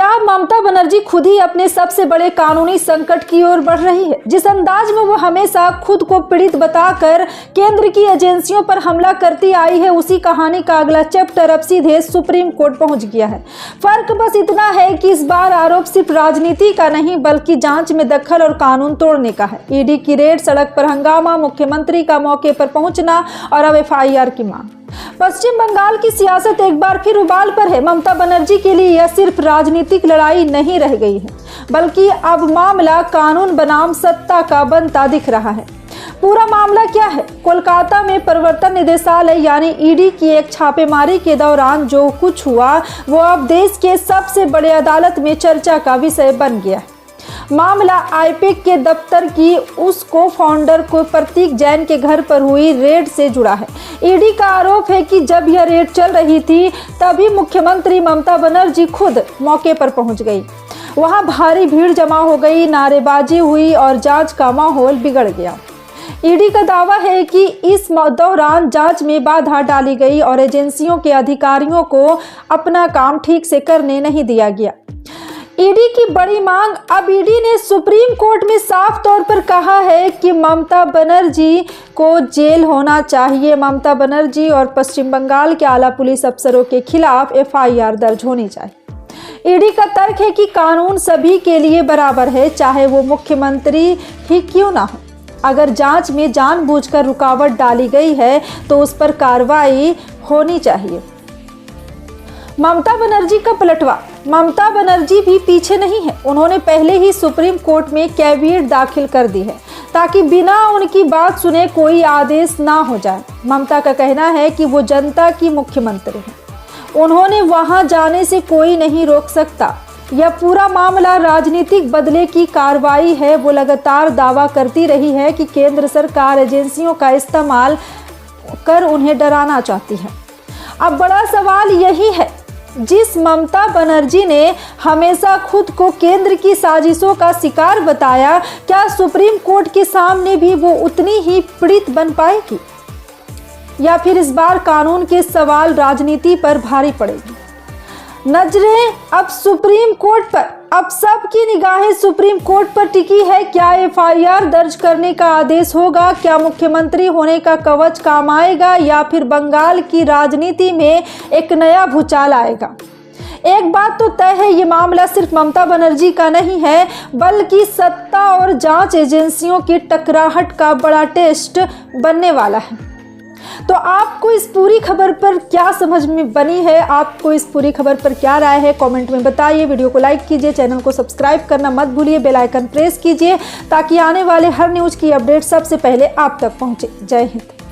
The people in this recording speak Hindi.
क्या ममता बनर्जी खुद ही अपने सबसे बड़े कानूनी संकट की ओर बढ़ रही है? जिस अंदाज में वो हमेशा खुद को पीड़ित बताकर केंद्र की एजेंसियों पर हमला करती आई है, उसी कहानी का अगला चैप्टर अब सीधे सुप्रीम कोर्ट पहुंच गया है। फर्क बस इतना है कि इस बार आरोप सिर्फ राजनीति का नहीं बल्कि जांच में दखल और कानून तोड़ने का है। ईडी की रेड, सड़क पर हंगामा, मुख्यमंत्री का मौके पर पहुंचना और अब एफआईआर की मांग। पश्चिम बंगाल की सियासत एक बार फिर उबाल पर है। ममता बनर्जी के लिए यह सिर्फ राजनीतिक लड़ाई नहीं रह गई है, बल्कि अब मामला कानून बनाम सत्ता का बनता दिख रहा है। पूरा मामला क्या है? कोलकाता में प्रवर्तन निदेशालय यानी ईडी की एक छापेमारी के दौरान जो कुछ हुआ वो अब देश के सबसे बड़े अदालत में चर्चा का विषय बन गया है। मामला आईपैक के दफ्तर की उस को फाउंडर को प्रतीक जैन के घर पर हुई रेड से जुड़ा है। ईडी का आरोप है कि जब यह रेड चल रही थी तभी मुख्यमंत्री ममता बनर्जी खुद मौके पर पहुंच गई। वहां भारी भीड़ जमा हो गई, नारेबाजी हुई और जांच का माहौल बिगड़ गया। ईडी का दावा है कि इस दौरान जांच में बाधा डाली गई और एजेंसियों के अधिकारियों को अपना काम ठीक से करने नहीं दिया गया। ईडी की बड़ी मांग। अब ईडी ने सुप्रीम कोर्ट में साफ तौर पर कहा है कि ममता बनर्जी को जेल होना चाहिए। ममता बनर्जी और पश्चिम बंगाल के आला पुलिस अफसरों के खिलाफ एफआईआर दर्ज होनी चाहिए। ईडी का तर्क है कि कानून सभी के लिए बराबर है, चाहे वो मुख्यमंत्री ही क्यों ना हो। अगर जांच में जानबूझकर रुकावट डाली गई है तो उस पर कार्रवाई होनी चाहिए। ममता बनर्जी का पलटवार। ममता बनर्जी भी पीछे नहीं है। उन्होंने पहले ही सुप्रीम कोर्ट में कैविएट दाखिल कर दी है ताकि बिना उनकी बात सुने कोई आदेश ना हो जाए। ममता का कहना है कि वो जनता की मुख्यमंत्री है, उन्होंने वहां जाने से कोई नहीं रोक सकता। यह पूरा मामला राजनीतिक बदले की कार्रवाई है। वो लगातार दावा करती रही है कि केंद्र सरकार एजेंसियों का इस्तेमाल कर उन्हें डराना चाहती है। अब बड़ा सवाल यही है, जिस ममता बनर्जी ने हमेशा खुद को केंद्र की साजिशों का शिकार बताया, क्या सुप्रीम कोर्ट के सामने भी वो उतनी ही पीड़ित बन पाएगी या फिर इस बार कानून के सवाल राजनीति पर भारी पड़ेगी? नजरें अब सुप्रीम कोर्ट पर। अब सबकी निगाहें सुप्रीम कोर्ट पर टिकी है। क्या एफआईआर दर्ज करने का आदेश होगा? क्या मुख्यमंत्री होने का कवच काम आएगा या फिर बंगाल की राजनीति में एक नया भूचाल आएगा? एक बात तो तय है, ये मामला सिर्फ ममता बनर्जी का नहीं है बल्कि सत्ता और जांच एजेंसियों की टकराहट का बड़ा टेस्ट बनने वाला है। तो आपको इस पूरी खबर पर क्या समझ में बनी है? आपको इस पूरी खबर पर क्या राय है? कमेंट में बताइए। वीडियो को लाइक कीजिए, चैनल को सब्सक्राइब करना मत भूलिए, बेल आइकन प्रेस कीजिए ताकि आने वाले हर न्यूज़ की अपडेट सबसे पहले आप तक पहुंचे। जय हिंद।